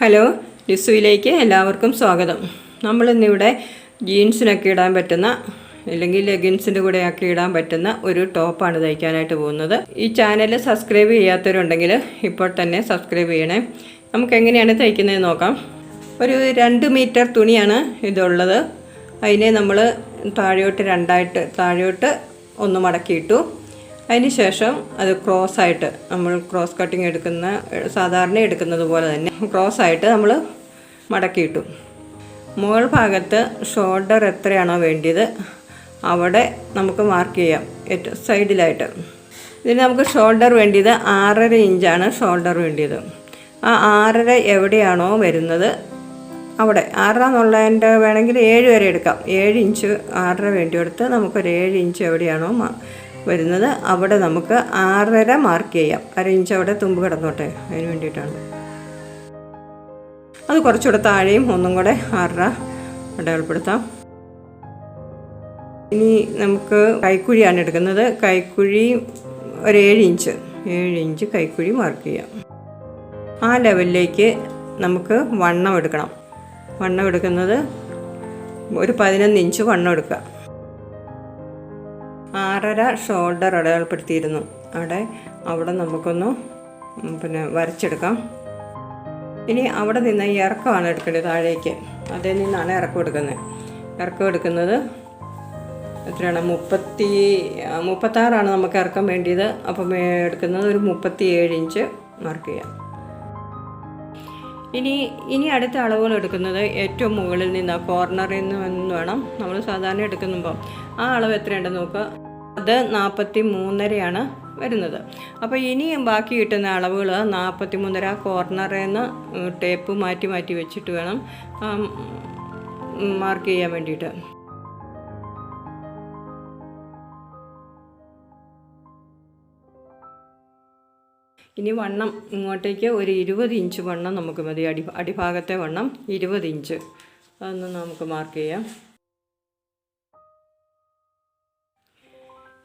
Hello, ലിസുവിലേക്ക് എല്ലാവർക്കും സ്വാഗതം. നമ്മളിന്നിവിടെ ജീൻസിനൊക്കെ ഇടാൻ പറ്റുന്ന അല്ലെങ്കിൽ ലെഗിൻസിൻ്റെ കൂടെയൊക്കെ ഇടാൻ പറ്റുന്ന ഒരു ടോപ്പാണ് തയ്ക്കാനായിട്ട് പോകുന്നത്. ഈ ചാനൽ സബ്സ്ക്രൈബ് ചെയ്യാത്തവരുണ്ടെങ്കിൽ ഇപ്പോൾ തന്നെ സബ്സ്ക്രൈബ് ചെയ്യണേ. നമുക്ക് എങ്ങനെയാണ് തയ്ക്കുന്നത് നോക്കാം. ഒരു 2 മീറ്റർ തുണിയാണ് ഇതുള്ളത്. അതിനെ നമ്മൾ താഴോട്ട് ഒന്ന് മടക്കിയിട്ടു. അതിന് ശേഷം അത് ക്രോസായിട്ട് നമ്മൾ ക്രോസ് കട്ടിങ് സാധാരണ എടുക്കുന്നത് പോലെ തന്നെ ക്രോസായിട്ട് നമ്മൾ മടക്കിയിട്ടു. മുകൾ ഭാഗത്ത് ഷോൾഡർ എത്രയാണോ വേണ്ടിയത് അവിടെ നമുക്ക് മാർക്ക് ചെയ്യാം. ഏറ്റവും സൈഡിലായിട്ട് ഇതിന് നമുക്ക് ഷോൾഡർ വേണ്ടിയത് 6.5 ഇഞ്ചാണ് ഷോൾഡർ വേണ്ടിയത്. ആ 6.5 എവിടെയാണോ വരുന്നത് അവിടെ 6 എന്നുള്ളതിൻ്റെ വേണമെങ്കിൽ 7 വരെ എടുക്കാം. 7 ഇഞ്ച് 6.5 വേണ്ടിയെടുത്ത് നമുക്കൊരു 7 ഇഞ്ച് എവിടെയാണോ വരുന്നത് അവിടെ നമുക്ക് 6.5 മാർക്ക് ചെയ്യാം. 1/2 ഇഞ്ച് അവിടെ തുമ്പ് കിടന്നോട്ടെ, അതിന് വേണ്ടിയിട്ടാണ്. അത് കുറച്ചുകൂടെ താഴെയും ഒന്നും കൂടെ 6.5 അടയാളപ്പെടുത്താം. ഇനി നമുക്ക് കൈക്കുഴിയാണ് എടുക്കുന്നത്. കൈക്കുഴി ഒരു 7 ഇഞ്ച് കൈക്കുഴി മാർക്ക് ചെയ്യാം. ആ ലെവലിലേക്ക് നമുക്ക് വണ്ണം എടുക്കണം. വണ്ണം എടുക്കുന്നത് ഒരു 11 ഇഞ്ച് വണ്ണം എടുക്കുക. 6.5 ഷോൾഡർ അടയാളപ്പെടുത്തിയിരുന്നു. അവിടെ നമുക്കൊന്ന് വരച്ചെടുക്കാം. ഇനി അവിടെ നിന്ന് ഇറക്കമാണ് എടുക്കേണ്ടത് താഴേക്ക്. അതിൽ നിന്നാണ് ഇറക്കം എടുക്കുന്നത്. എത്രയാണ്? 36 നമുക്ക് ഇറക്കം വേണ്ടിയത്. അപ്പം എടുക്കുന്നത് ഒരു 37 ഇഞ്ച് മാർക്ക് ചെയ്യാം. ഇനി അടുത്ത അളവുകൾ എടുക്കുന്നത് ഏറ്റവും മുകളിൽ നിന്ന് കോർണറിൽ നിന്ന് വേണം നമ്മൾ സാധാരണ എടുക്കുമ്പോൾ. ആ അളവ് എത്രയുണ്ടെന്ന് നോക്കുക. അത് 43.5 വരുന്നത്. അപ്പോൾ ഇനി ബാക്കി കിട്ടുന്ന അളവുകൾ 43.5 കോർണറിൽ നിന്ന് ടേപ്പ് മാറ്റി വെച്ചിട്ട് വേണം മാർക്ക് ചെയ്യാൻ വേണ്ടിയിട്ട്. ഇനി വണ്ണം ഇങ്ങോട്ടേക്ക് ഒരു 20 ഇഞ്ച് വണ്ണം നമുക്ക് മതി. അടിഭാഗത്തെ വണ്ണം 20 ഇഞ്ച്. അതൊന്ന് നമുക്ക് മാർക്ക് ചെയ്യാം.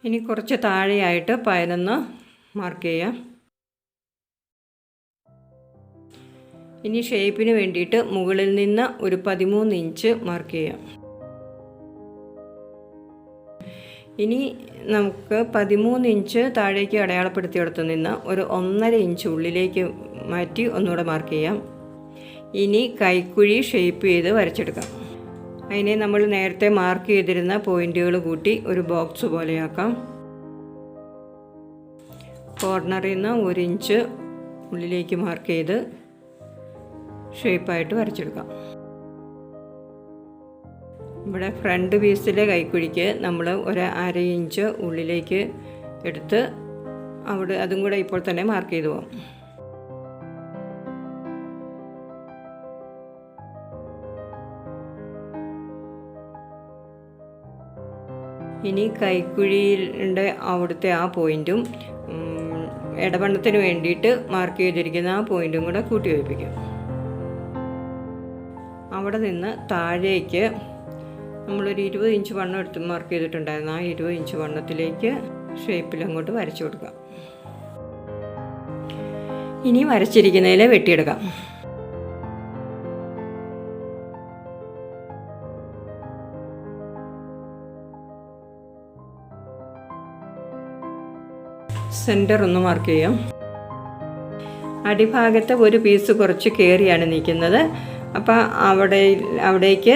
ഇനി കുറച്ച് താഴെയായിട്ട് 11 മാർക്ക് ചെയ്യാം. ഇനി ഷേപ്പിന് വേണ്ടിയിട്ട് മുകളിൽ നിന്ന് ഒരു 13 ഇഞ്ച് മാർക്ക് ചെയ്യാം. ഇനി നമുക്ക് 13 ഇഞ്ച് താഴേക്ക് അടയാളപ്പെടുത്തിയെടുത്ത് നിന്ന് ഒരു 1.5 ഇഞ്ച് ഉള്ളിലേക്ക് മാറ്റി ഒന്നുകൂടെ മാർക്ക് ചെയ്യാം. ഇനി കൈക്കുഴി ഷേപ്പ് ചെയ്ത് വരച്ചെടുക്കാം. അതിനെ നമ്മൾ നേരത്തെ മാർക്ക് ചെയ്തിരുന്ന പോയിൻറ്റുകൾ കൂട്ടി ഒരു ബോക്സ് പോലെയാക്കാം. കോർണറിൽ നിന്ന് 1 ഇഞ്ച് ഉള്ളിലേക്ക് മാർക്ക് ചെയ്ത് ഷേപ്പായിട്ട് വരച്ചെടുക്കാം. ഇവിടെ ഫ്രണ്ട് പീസിലെ കൈക്കുഴിക്ക് നമ്മൾ ഒരു 1/2 ഇഞ്ച് ഉള്ളിലേക്ക് എടുത്ത് അതും കൂടെ ഇപ്പോൾ തന്നെ മാർക്ക് ചെയ്തു പോകാം. ഇനി കൈക്കുഴിയുടെ അവിടുത്തെ ആ പോയിൻറ്റും ഇടവണ്ണത്തിന് വേണ്ടിയിട്ട് മാർക്ക് ചെയ്തിരിക്കുന്ന ആ പോയിൻറ്റും കൂടെ കൂട്ടി വയ്പ്പിക്കും. അവിടെ നിന്ന് താഴേക്ക് നമ്മളൊരു 20 ഇഞ്ച് വണ്ണം എടുത്ത് മാർക്ക് ചെയ്തിട്ടുണ്ടായിരുന്നു. ആ 20 ഇഞ്ച് വണ്ണത്തിലേക്ക് ഷേപ്പിൽ അങ്ങോട്ട് വരച്ചു കൊടുക്കാം. ഇനി വരച്ചിരിക്കുന്നതിൽ വെട്ടിയെടുക്കാം. സെൻറ്റർ ഒന്ന് മാർക്ക് ചെയ്യാം. അടിഭാഗത്തെ ഒരു പീസ് കുറച്ച് കയറിയാണ് നിൽക്കുന്നത്. അപ്പോൾ അവിടേക്ക്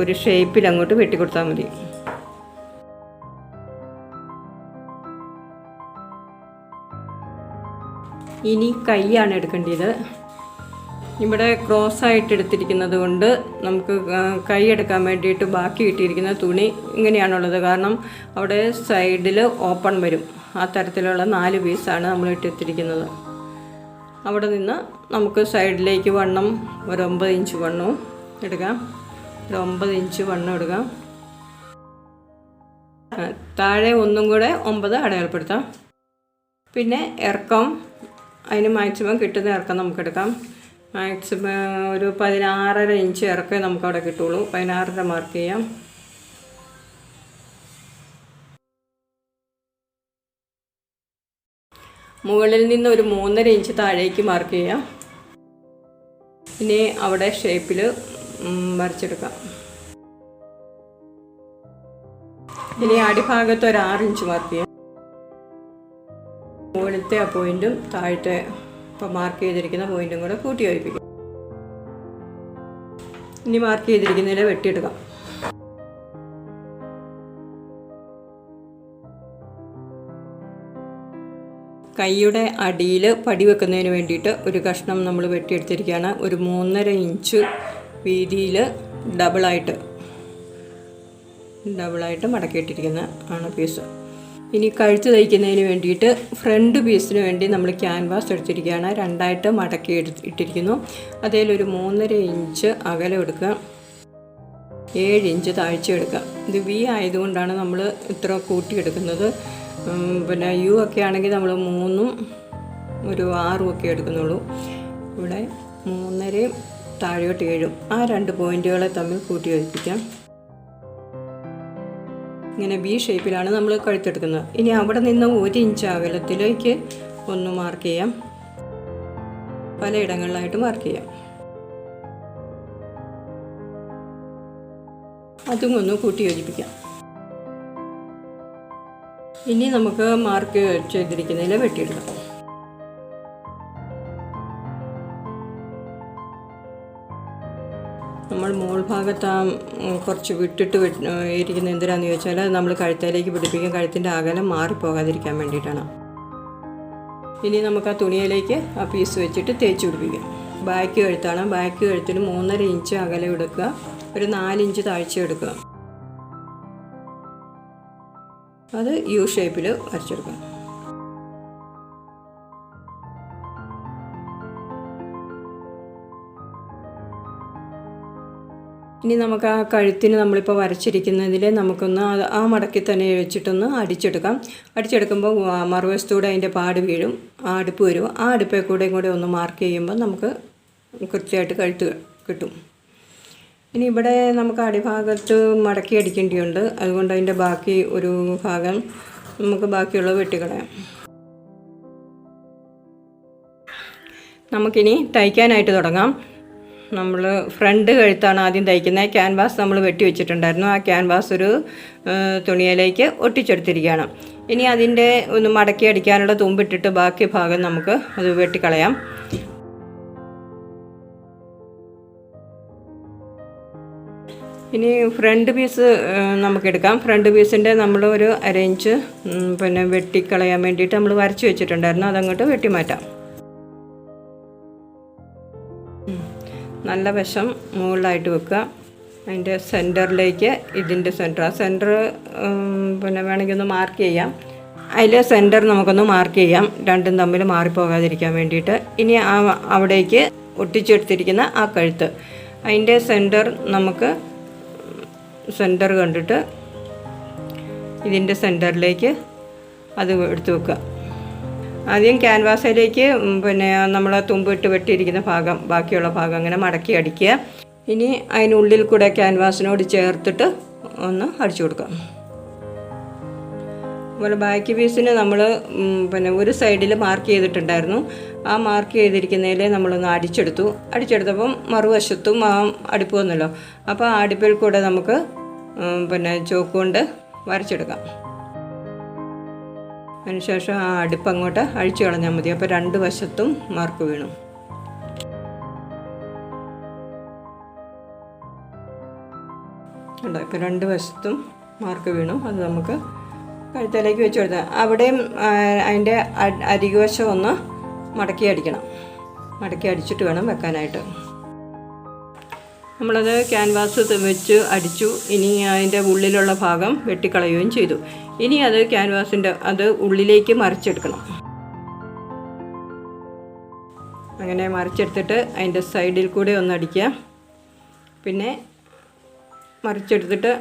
ഒരു ഷേപ്പിൽ അങ്ങോട്ട് വെട്ടിക്കൊടുത്താൽ മതി. ഇനി കൈയാണ് എടുക്കേണ്ടത്. ഇവിടെ ക്രോസ് ആയിട്ട് എടുത്തിരിക്കുന്നത് കൊണ്ട് നമുക്ക് കൈ എടുക്കാൻ വേണ്ടിയിട്ട് ബാക്കി കിട്ടിയിരിക്കുന്ന തുണി ഇങ്ങനെയാണുള്ളത്. കാരണം അവിടെ സൈഡിൽ ഓപ്പൺ വരും. ആ തരത്തിലുള്ള 4 പീസാണ് നമ്മൾ ഇട്ടിരിക്കുന്നത്. അവിടെ നിന്ന് നമുക്ക് സൈഡിലേക്ക് വണ്ണം ഒരു 9 ഇഞ്ച് വണ്ണവും എടുക്കാം. ഒരു 9 ഇഞ്ച് വണ്ണം എടുക്കാം. താഴെ ഒന്നും കൂടെ 9 അടയാളപ്പെടുത്താം. പിന്നെ ഇറക്കം, അതിന് മാക്സിമം കിട്ടുന്ന ഇറക്കം നമുക്കെടുക്കാം. മാക്സിമം ഒരു 16.5 ഇഞ്ച് ഇറക്കേ നമുക്കവിടെ കിട്ടുള്ളൂ. 16.5 മാർക്ക് ചെയ്യാം. മുകളിൽ നിന്ന് ഒരു 3.5 ഇഞ്ച് താഴേക്ക് മാർക്ക് ചെയ്യാം. ഇനി അവിടെ ഷേപ്പിൽ വരച്ചെടുക്കാം. ഇനി അടിഭാഗത്ത് ഒരു 6 ഇഞ്ച് മാർക്ക് ചെയ്യാം. മുകളിലത്തെ ആ പോയിന്റും താഴത്തെ ഇപ്പോൾ മാർക്ക് ചെയ്തിരിക്കുന്ന പോയിന്റും കൂടെ കൂട്ടി യോജിപ്പിക്കാം. ഇനി മാർക്ക് ചെയ്തിരിക്കുന്നതിൽ വെട്ടിയെടുക്കാം. കൈയുടെ അടിയിൽ പടി വെക്കുന്നതിന് വേണ്ടിയിട്ട് ഒരു കഷ്ണം നമ്മൾ വെട്ടിയെടുത്തിരിക്കുകയാണ്. ഒരു 3.5 ഇഞ്ച് വീതിയിൽ ഡബിളായിട്ട് മടക്കിയിട്ടിരിക്കുന്ന ആണ് പീസ്. ഇനി കഴുത്ത് തയ്ക്കുന്നതിന് വേണ്ടിയിട്ട് ഫ്രണ്ട് പീസിന് വേണ്ടി നമ്മൾ ക്യാൻവാസ് എടുത്തിരിക്കുകയാണ്. 2ആയിട്ട് മടക്കി ഇട്ടിരിക്കുന്നു. അതിലൊരു 3.5 ഇഞ്ച് അകലം എടുക്കുക, 7 ഇഞ്ച് താഴ്ച എടുക്കുക. ഇത് വി ആയതുകൊണ്ടാണ് നമ്മൾ ഇത്ര കൂട്ടിയെടുക്കുന്നത്. പിന്നെ യു ഒക്കെ ആണെങ്കിൽ നമ്മൾ 3ഉം ഒരു 6ഉം ഒക്കെ എടുക്കുന്നുള്ളൂ. ഇവിടെ 3.5 താഴോട്ട് 7, ആ 2 പോയിൻറ്റുകളെ തമ്മിൽ കൂട്ടി യോജിപ്പിക്കാം. ഇങ്ങനെ ബി ഷേപ്പിലാണ് നമ്മൾ കഴുത്തെടുക്കുന്നത്. ഇനി അവിടെ നിന്ന് 1 ഇഞ്ച് അകലത്തിലേക്ക് ഒന്ന് മാർക്ക് ചെയ്യാം. പലയിടങ്ങളിലായിട്ട് മാർക്ക് ചെയ്യാം. അതും ഒന്ന് കൂട്ടി യോജിപ്പിക്കാം. ഇനി നമുക്ക് മാർക്ക് ചെയ്തിരിക്കുന്നതിൽ വെട്ടിയെടുക്കാം. നമ്മൾ മോൾ ഭാഗത്ത് കുറച്ച് വിട്ടിട്ട് ഇരിക്കുന്ന എന്തിനാണെന്ന് ചോദിച്ചാൽ നമ്മൾ കഴുത്തേലേക്ക് പിടിപ്പിക്കും. കഴുത്തിൻ്റെ അകലം മാറിപ്പോകാതിരിക്കാൻ വേണ്ടിയിട്ടാണ്. ഇനി നമുക്ക് ആ തുണിയിലേക്ക് ആ പീസ് വെച്ചിട്ട് തേച്ച് പിടിപ്പിക്കാം. ബാക്ക് കഴുത്താണ്. ബാക്ക് കഴുത്തിന് 3.5 ഇഞ്ച് അകലം എടുക്കുക, ഒരു 4 ഇഞ്ച് താഴ്ച എടുക്കുക. അത് യു ഷേപ്പിൽ വരച്ചെടുക്കാം. ഇനി നമുക്ക് ആ കഴുത്തിന് നമ്മളിപ്പോൾ വരച്ചിരിക്കുന്നതിൽ നമുക്കൊന്ന് ആ മടക്കി തന്നെ വെച്ചിട്ടൊന്ന് അടിച്ചെടുക്കുമ്പോൾ മറുവശത്തൂടെ അതിൻ്റെ പാട് വീഴും, ആ അടുപ്പ് വരും. ആ അടുപ്പേ കൂടെ ഒന്ന് മാർക്ക് ചെയ്യുമ്പോൾ നമുക്ക് കൃത്യമായിട്ട് കഴുത്ത് കിട്ടും. ഇനി ഇവിടെ നമുക്ക് അടിഭാഗത്ത് മടക്കി അടിക്കേണ്ടിയുണ്ട്. അതുകൊണ്ട് അതിൻ്റെ ബാക്കി ഒരു ഭാഗം നമുക്ക് ബാക്കിയുള്ളത് വെട്ടിക്കളയാം. നമുക്കിനി തയ്ക്കാനായിട്ട് തുടങ്ങാം. നമ്മൾ ഫ്രണ്ട് കഴുത്താണ് ആദ്യം തയ്ക്കുന്നത്. ക്യാൻവാസ് നമ്മൾ വെട്ടി വെച്ചിട്ടുണ്ടായിരുന്നു. ആ ക്യാൻവാസ് ഒരു തുണിയിലേക്ക് ഒട്ടിച്ചെടുത്തിരിക്കുകയാണ്. ഇനി അതിൻ്റെ ഒന്ന് മടക്കി അടിക്കാനുള്ള തുമ്പിട്ടിട്ട് ബാക്കി ഭാഗം നമുക്ക് അത് വെട്ടിക്കളയാം. ഇനി ഫ്രണ്ട് പീസ് നമുക്കെടുക്കാം. ഫ്രണ്ട് പീസിൻ്റെ നമ്മൾ ഒരു 1/2 ഇഞ്ച് പിന്നെ വെട്ടിക്കളയാൻ വേണ്ടിയിട്ട് നമ്മൾ വരച്ച് വെച്ചിട്ടുണ്ടായിരുന്നു. അതങ്ങോട്ട് വെട്ടി മാറ്റാം. നല്ല വശം മുകളിലായിട്ട് വെക്കുക. അതിൻ്റെ സെൻറ്ററിലേക്ക് ഇതിൻ്റെ ആ സെൻറ്റർ പിന്നെ വേണമെങ്കിൽ ഒന്ന് മാർക്ക് ചെയ്യാം. അതിലെ സെൻറ്റർ നമുക്കൊന്ന് മാർക്ക് ചെയ്യാം, രണ്ടും തമ്മിൽ മാറിപ്പോകാതിരിക്കാൻ വേണ്ടിയിട്ട്. ഇനി അവിടേക്ക് ഒട്ടിച്ചെടുത്തിരിക്കുന്ന ആ കഴുത്ത്, അതിൻ്റെ സെൻറ്റർ കണ്ടിട്ട് ഇതിൻ്റെ സെൻറ്ററിലേക്ക് അത് എടുത്ത് വെക്കുക. ആദ്യം ക്യാൻവാസിലേക്ക് പിന്നെ നമ്മൾ തുമ്പിട്ട് വെട്ടിയിരിക്കുന്ന ഭാഗം, ബാക്കിയുള്ള ഭാഗം അങ്ങനെ മടക്കി അടിക്കുക. ഇനി അതിനുള്ളിൽ കൂടെ ക്യാൻവാസിനോട് ചേർത്തിട്ട് ഒന്ന് അടിച്ചു കൊടുക്കാം. അതുപോലെ ബാക്ക് പീസിന് നമ്മൾ പിന്നെ ഒരു സൈഡിൽ മാർക്ക് ചെയ്തിട്ടുണ്ടായിരുന്നു. ആ മാർക്ക് ചെയ്തിരിക്കുന്നതിൽ നമ്മളൊന്ന് അടിച്ചെടുത്തപ്പം മറുവശത്തും ആ അടുപ്പ് വന്നല്ലോ. അപ്പോൾ ആ അടുപ്പിൽ കൂടെ നമുക്ക് പിന്നെ ചോക്ക് കൊണ്ട് വരച്ചെടുക്കാം. അതിനുശേഷം ആ അടുപ്പ് അങ്ങോട്ട് അഴിച്ചു കളഞ്ഞാൽ മതി. അപ്പോൾ 2 വശത്തും മാർക്ക് വീണു. ഉണ്ടോ? ഇപ്പോൾ 2 വശത്തും മാർക്ക് വീണു. അത് നമുക്ക് കഴുത്തേലേക്ക് വെച്ച് കൊടുത്താൽ അവിടെയും അതിൻ്റെ അരികുവശം ഒന്ന് മടക്കി അടിച്ചിട്ട് വേണം വെക്കാനായിട്ട്. നമ്മളത് ക്യാൻവാസ് വെച്ച് അടിച്ചു. ഇനി അതിൻ്റെ ഉള്ളിലുള്ള ഭാഗം വെട്ടിക്കളയുകയും ചെയ്തു. ഇനി അത് ക്യാൻവാസിൻ്റെ അത് ഉള്ളിലേക്ക് മറിച്ചെടുക്കണം. അങ്ങനെ മറിച്ചെടുത്തിട്ട് അതിൻ്റെ സൈഡിൽ കൂടെ ഒന്ന് അടിക്കുക. പിന്നെ മറിച്ചെടുത്തിട്ട്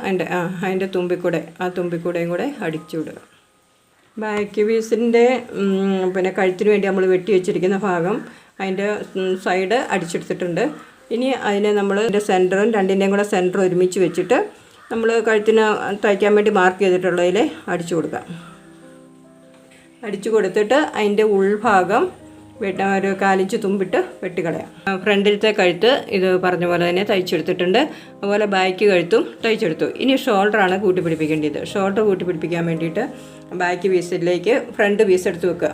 അതിൻ്റെ തുമ്പിക്കൂടെയും കൂടെ അടിച്ചു വിടുക. ബാക്ക് പീസിൻ്റെ പിന്നെ കഴുത്തിന് വേണ്ടി നമ്മൾ വെട്ടി വെച്ചിരിക്കുന്ന ഭാഗം അതിൻ്റെ സൈഡ് അടിച്ചെടുത്തിട്ടുണ്ട്. ഇനി അതിനെ നമ്മൾ സെൻറ്ററും രണ്ടിൻ്റെയും കൂടെ സെൻറ്റർ ഒരുമിച്ച് വെച്ചിട്ട് നമ്മൾ കഴുത്തിന് തയ്ക്കാൻ വേണ്ടി മാർക്ക് ചെയ്തിട്ടുള്ളതിൽ അടിച്ചു കൊടുക്കാം. അടിച്ചു കൊടുത്തിട്ട് അതിൻ്റെ ഉൾഭാഗം ഒരു 1/4 ഇഞ്ച് തുമ്പിട്ട് വെട്ടിക്കളയാം. ഫ്രണ്ടിലത്തെ കഴുത്ത് ഇത് പറഞ്ഞ പോലെ തന്നെ തയ്ച്ചെടുത്തിട്ടുണ്ട്. അതുപോലെ ബാക്ക് കഴുത്തും തയ്ച്ചെടുത്തു. ഇനി ഷോൾഡറാണ് കൂട്ടി പിടിപ്പിക്കേണ്ടത്. ഷോൾഡർ കൂട്ടി പിടിപ്പിക്കാൻ വേണ്ടിയിട്ട് ബാക്ക് പീസിലേക്ക് ഫ്രണ്ട് പീസ് എടുത്ത് വെക്കുക.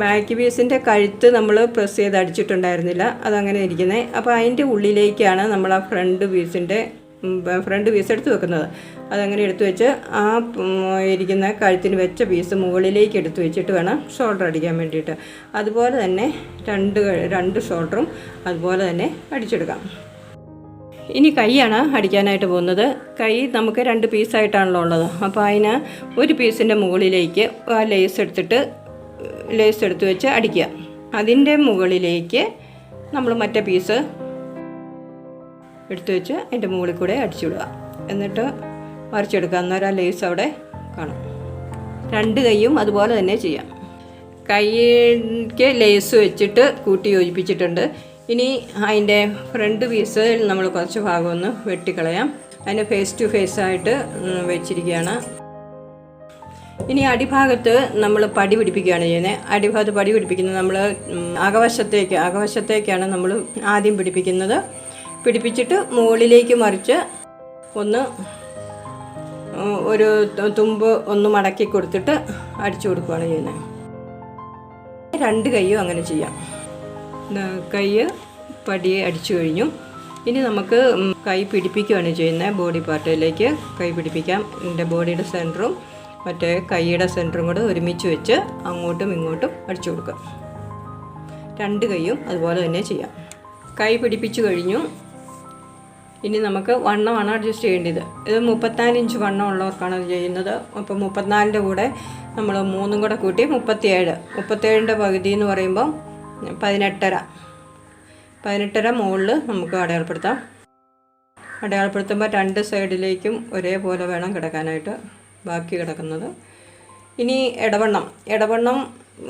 ബാക്ക് പീസിൻ്റെ കഴുത്ത് നമ്മൾ പ്രസ് ചെയ്ത് അടിച്ചിട്ടുണ്ടായിരുന്നില്ല, അതങ്ങനെ ഇരിക്കുന്നത്. അപ്പോൾ അതിൻ്റെ ഉള്ളിലേക്കാണ് നമ്മൾ ആ ഫ്രണ്ട് പീസ് എടുത്ത് വെക്കുന്നത്. അതങ്ങനെ എടുത്തു വെച്ച് ആ ഇരിക്കുന്ന കഴുത്തിന് വെച്ച പീസ് മുകളിലേക്ക് എടുത്തു വെച്ചിട്ട് വേണം ഷോൾഡർ അടിക്കാൻ വേണ്ടിയിട്ട്. അതുപോലെ തന്നെ രണ്ട് ഷോൾഡറും അതുപോലെ തന്നെ അടിച്ചെടുക്കാം. ഇനി കൈയാണ് അടിക്കാനായിട്ട് പോകുന്നത്. കൈ നമുക്ക് 2 പീസായിട്ടാണല്ലോ ഉള്ളത്. അപ്പോൾ അതിന് ഒരു പീസിൻ്റെ മുകളിലേക്ക് ആ ലേസ് എടുത്ത് വെച്ച് അടിക്കുക. അതിൻ്റെ മുകളിലേക്ക് നമ്മൾ മറ്റേ പീസ് എടുത്തു വെച്ച് അതിൻ്റെ മുകളിൽ കൂടെ അടിച്ചുവിടുക. എന്നിട്ട് വരച്ചെടുക്കുക. അന്നേരം ആ ലേസ് അവിടെ കാണും. 2 കൈയും അതുപോലെ തന്നെ ചെയ്യാം. കൈക്ക് ലേസ് വെച്ചിട്ട് കൂട്ടി യോജിപ്പിച്ചിട്ടുണ്ട്. ഇനി അതിൻ്റെ ഫ്രണ്ട് പീസ് നമ്മൾ കുറച്ച് ഭാഗം ഒന്ന് വെട്ടിക്കളയാം. അതിന് ഫേസ് ടു ഫേസ് ആയിട്ട് വെച്ചിരിക്കുകയാണ്. ഇനി അടിഭാഗത്ത് നമ്മൾ പടി പിടിപ്പിക്കുകയാണ് ചെയ്യുന്നത്. അടിഭാഗത്ത് പടി പിടിപ്പിക്കുന്നത് നമ്മൾ അകവശത്തേക്കാണ് നമ്മൾ ആദ്യം പിടിപ്പിക്കുന്നത്. പിടിപ്പിച്ചിട്ട് മുകളിലേക്ക് മറിച്ച് ഒരു തുമ്പ് ഒന്ന് മടക്കി കൊടുത്തിട്ട് അടിച്ചു കൊടുക്കുകയാണ് ചെയ്യുന്നത്. 2 കൈയും അങ്ങനെ ചെയ്യാം. കൈ പടിയെ അടിച്ചു കഴിഞ്ഞു. ഇനി നമുക്ക് കൈ പിടിപ്പിക്കുകയാണ് ചെയ്യുന്നത്. ബോഡി പാർട്ടിലേക്ക് കൈ പിടിപ്പിക്കാം. എൻ്റെ ബോഡിയുടെ സെൻറ്ററും മറ്റേ കൈയുടെ സെൻറ്ററും കൂടെ ഒരുമിച്ച് വെച്ച് അങ്ങോട്ടും ഇങ്ങോട്ടും അടിച്ചു കൊടുക്കുക. 2 കൈയും അതുപോലെ തന്നെ ചെയ്യാം. കൈ പിടിപ്പിച്ചു കഴിഞ്ഞു. ഇനി നമുക്ക് വണ്ണമാണ് അഡ്ജസ്റ്റ് ചെയ്യേണ്ടത്. ഇത് 34 ഇഞ്ച് വണ്ണം ഉള്ളവർക്കാണ് അത് ചെയ്യുന്നത്. അപ്പോൾ 34ൻ്റെ കൂടെ നമ്മൾ 3 കൂടെ കൂട്ടി 37. 37ൻ്റെ പകുതി എന്ന് പറയുമ്പം 18.5 മുകളിൽ നമുക്ക് അടയാളപ്പെടുത്തുമ്പോൾ 2 സൈഡിലേക്കും ഒരേപോലെ വേണം കിടക്കാനായിട്ട് ബാക്കി കിടക്കുന്നത്. ഇനി ഇടവണ്ണം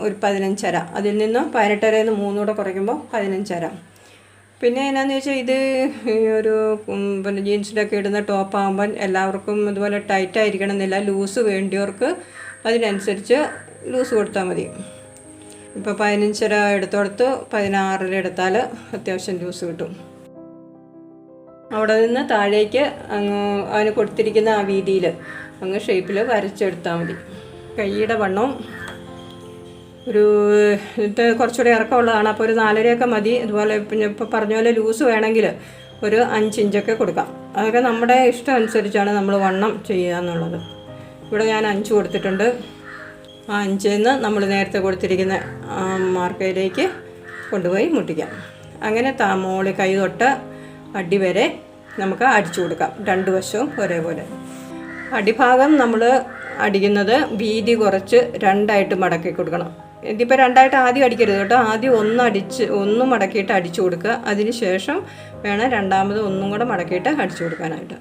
ഒരു 15.5. അതിൽ നിന്ന് 18.5 3 കൂടെ കുറയ്ക്കുമ്പോൾ 15.5. പിന്നെ എന്നാന്ന് വെച്ചാൽ ഇത് ഒരു ജീൻസിൻ്റെ ഒക്കെ ഇടുന്ന ടോപ്പാകുമ്പം എല്ലാവർക്കും ഇതുപോലെ ടൈറ്റ് ആയിരിക്കണം എന്നില്ല. ലൂസ് വേണ്ടിയവർക്ക് അതിനനുസരിച്ച് ലൂസ് കൊടുത്താൽ മതി. ഇപ്പോൾ 15.5 എടുത്തോടത്ത് 16 എടുത്താൽ അത്യാവശ്യം ലൂസ് കിട്ടും. അവിടെ നിന്ന് താഴേക്ക് അതിന് കൊടുത്തിരിക്കുന്ന ആ വീതിയിൽ ഷേപ്പിൽ വരച്ചെടുത്താൽ മതി. കൈയുടെ വണ്ണവും ഇത് കുറച്ചുകൂടി ഇറക്കമുള്ളതാണ്. അപ്പോൾ ഒരു 4.5 മതി. അതുപോലെ ഇപ്പോൾ പറഞ്ഞ പോലെ ലൂസ് വേണമെങ്കിൽ ഒരു 5 ഇഞ്ചൊക്കെ കൊടുക്കാം. അതൊക്കെ നമ്മുടെ ഇഷ്ടം അനുസരിച്ചാണ് നമ്മൾ വണ്ണം ചെയ്യുക എന്നുള്ളത്. ഇവിടെ ഞാൻ 5 കൊടുത്തിട്ടുണ്ട്. ആ 5ൽ നിന്ന് നമ്മൾ നേരത്തെ കൊടുത്തിരിക്കുന്ന മാർക്കയിലേക്ക് കൊണ്ടുപോയി മുട്ടിക്കാം. അങ്ങനെ മോളി കൈ തൊട്ട് അടി വരെ നമുക്ക് അടിച്ചു കൊടുക്കാം. 2 വശവും ഒരേപോലെ. അടിഭാഗം നമ്മൾ അടിക്കുന്നത് വീതി കുറച്ച് 2ആയിട്ട് മടക്കി കൊടുക്കണം. ഇതിപ്പോൾ 2ആയിട്ട് ആദ്യം അടിക്കരുത് കേട്ടോ. ആദ്യം ഒന്ന് മടക്കിയിട്ട് അടിച്ചു കൊടുക്കുക. അതിന് ശേഷം വേണം രണ്ടാമത് ഒന്നും കൂടെ മടക്കിയിട്ട് അടിച്ചു കൊടുക്കാനായിട്ട്.